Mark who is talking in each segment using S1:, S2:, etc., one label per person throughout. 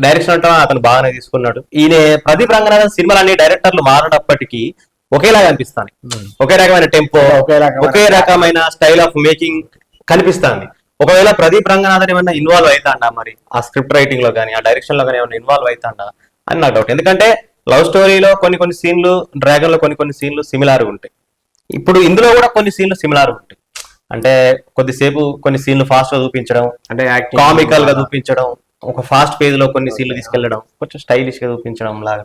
S1: Direction అంటే అతను బాగానే తీసుకున్నాడు. ఈయన ప్రదీప్ రంగనాథన్ సినిమాలు అన్ని డైరెక్టర్లు మారినప్పటికీ ఒకేలాగా అనిపిస్తాను. ఒకే రకమైన టెంపో, ఒకే రకమైన స్టైల్ ఆఫ్ మేకింగ్ కనిపిస్తుంది. ఒకవేళ ప్రదీప్ రంగనాథన్ ఏమన్నా ఇన్వాల్వ్ అవుతాడా మరి ఆ స్క్రిప్ట్ రైటింగ్ లో కానీ ఆ డైరెక్షన్ లో కానీ ఏమన్నా ఇన్వాల్వ్ అవుతాడా అని నాకు డౌట్. ఎందుకంటే లవ్ స్టోరీలో కొన్ని సీన్లు, డ్రాగన్ లో కొన్ని సీన్లు సిమిలార్ ఉంటాయి. ఇప్పుడు ఇందులో కూడా కొన్ని సీన్లు సిమిలార్ ఉంటాయి. అంటే కొద్దిసేపు కొన్ని సీన్లు ఫాస్ట్ గా చూపించడం,
S2: అంటే
S1: కామికల్ గా చూపించడం, ఒక ఫాస్ట్ పేజ్ లో కొన్ని సీన్లు తీసుకెళ్లడం, కొంచెం స్టైలిష్ గా చూపించడం లాగా.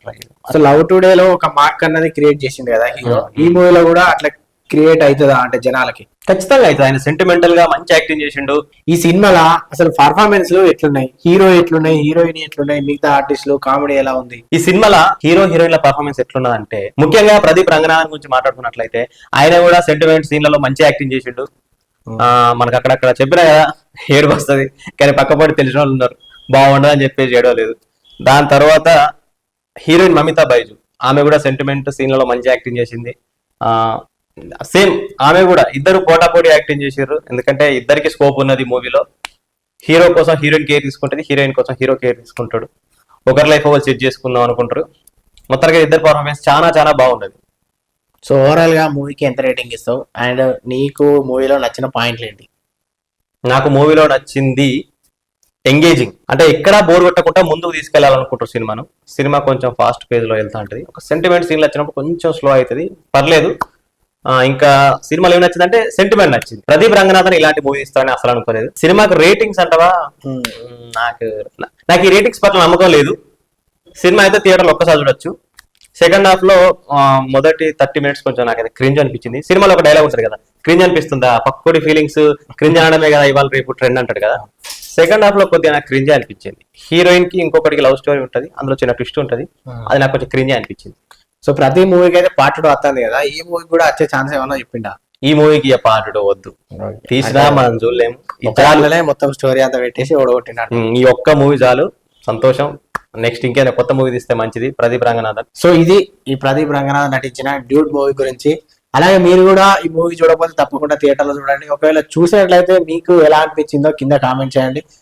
S2: అసలు లవ్ టుడే లో ఒక మార్క్ అన్నది క్రియేట్ చేసింది కదా హీరో. ఈ మూవీలో కూడా అట్లా క్రియేట్ అవుతుందా అంటే జనాలకి?
S1: ఖచ్చితంగా అయితే ఆయన సెంటిమెంటల్ గా మంచి యాక్టింగ్ చేసిండు.
S2: ఈ సినిమాలో అసలు పర్ఫార్మెన్స్ లు ఎట్లున్నాయి, హీరో ఎట్లున్నాయి, హీరోయిన్ ఎట్లున్నాయి, మిగతా ఆర్టిస్టులు, కామెడీ ఎలా ఉంది?
S1: ఈ సినిమాలో హీరో హీరోయిన్ల పర్ఫార్మెన్స్ ఎట్లున్నదంటే, ముఖ్యంగా ప్రదీప్ రంగనాథన్ గురించి మాట్లాడుకున్నట్లయితే ఆయన కూడా సెంటిమెంట్ సీన్లలో మంచి యాక్టింగ్ చేసిండు. మనకు అక్కడక్కడ చెప్పినా కదా ఏడు వస్తుంది, కానీ పక్కపడి తెలిసిన వాళ్ళు ఉన్నారు బాగుండదు అని చెప్పేసి ఏడవలేదు. దాని తర్వాత హీరోయిన్ మమితా బైజు, ఆమె కూడా సెంటిమెంట్ సీన్లలో మంచి యాక్టింగ్ చేసింది. సేమ్ ఆమె కూడా ఇద్దరు పోటాపోటీ యాక్టింగ్ చేసారు. ఎందుకంటే ఇద్దరికి స్కోప్ ఉన్నది మూవీలో. హీరో కోసం హీరోయిన్ కేర్ తీసుకుంటుంది, హీరోయిన్ కోసం హీరో కేర్ తీసుకుంటాడు. ఒకరి లైఫ్ ఒకరు సెట్ చేసుకుందాం అనుకుంటారు. మొత్తానికి ఇద్దరు పర్ఫార్మెన్స్ చాలా బాగుండదు.
S2: సో ఓవరాల్ గా మూవీకి ఎంత రేటింగ్ ఇస్తావు? అండ్ నీకు మూవీలో నచ్చిన పాయింట్లు ఏంటి?
S1: నాకు మూవీలో నచ్చింది ఎంగేజింగ్, అంటే ఎక్కడా బోర్ కొట్టకుండా ముందుకు తీసుకెళ్లాలనుకుంటారు సినిమాను. సినిమా కొంచెం ఫాస్ట్ పేజ్ లో వెళ్తా ఉంటుంది. ఒక సెంటిమెంట్ సీన్లు వచ్చినప్పుడు కొంచెం స్లో అవుతుంది, పర్లేదు. ఇంకా సినిమాలో ఏమి నచ్చిందంటే సెంటిమెంట్ నచ్చింది. ప్రదీప్ రంగనాథన్ ఇలాంటి మూవీ ఇస్తానని అసలు అనుకోలేదు. సినిమాకి రేటింగ్స్ అంటవా, నాకు ఈ రేటింగ్స్ పట్ల నమ్మకం లేదు. సినిమా అయితే థియేటర్లో ఒక్కసారి చూడొచ్చు. సెకండ్ హాఫ్ లో మొదటి 30 minutes కొంచెం నాకైతే క్రింజ్ అనిపించింది. సినిమాలో ఒక డైలాగ్ ఉంటుంది కదా, క్రింజ్ అనిపిస్తుందా, పక్కోడి ఫీలింగ్స్ క్రింజ్ అనడమే కదా ఇవాళ రేపు ట్రెండ్ అంటాడు కదా. సెకండ్ హాఫ్ లో కొద్దిగా నాకు క్రింజ్ అనిపించింది. హీరోయిన్ కి ఇంకొకటికి లవ్ స్టోరీ ఉంటుంది, అందులో చిన్న ట్విస్ట్ ఉంటుంది, అది నాకు కొంచెం క్రింజ్ అనిపించింది.
S2: సో ప్రతి మూవీకి అయితే పార్ట్ 2 వస్తుంది కదా, ఈ మూవీకి కూడా వచ్చే ఛాన్స్ ఏమన్నా చెప్పిండా?
S1: ఈ మూవీకి పార్ట్ 2 వద్దు, తీసినా మనం చూడలేము.
S2: మొత్తం స్టోరీ అంతా పెట్టేసి ఓడగొట్టినాడు.
S1: ఈ ఒక్క మూవీ చాలు, సంతోషం. నెక్స్ట్ ఇంకేనా కొత్త మూవీ తీస్తే మంచిది ప్రదీప్ రంగనాథన్.
S2: సో ఇది ఈ ప్రదీప్ రంగనాథన్ నటించిన డ్యూడ్ మూవీ గురించి. అలాగే మీరు కూడా ఈ మూవీ చూడకపోతే తప్పకుండా థియేటర్లో చూడండి. ఒకవేళ చూసినట్లయితే మీకు ఎలా అనిపించిందో కింద కామెంట్ చేయండి.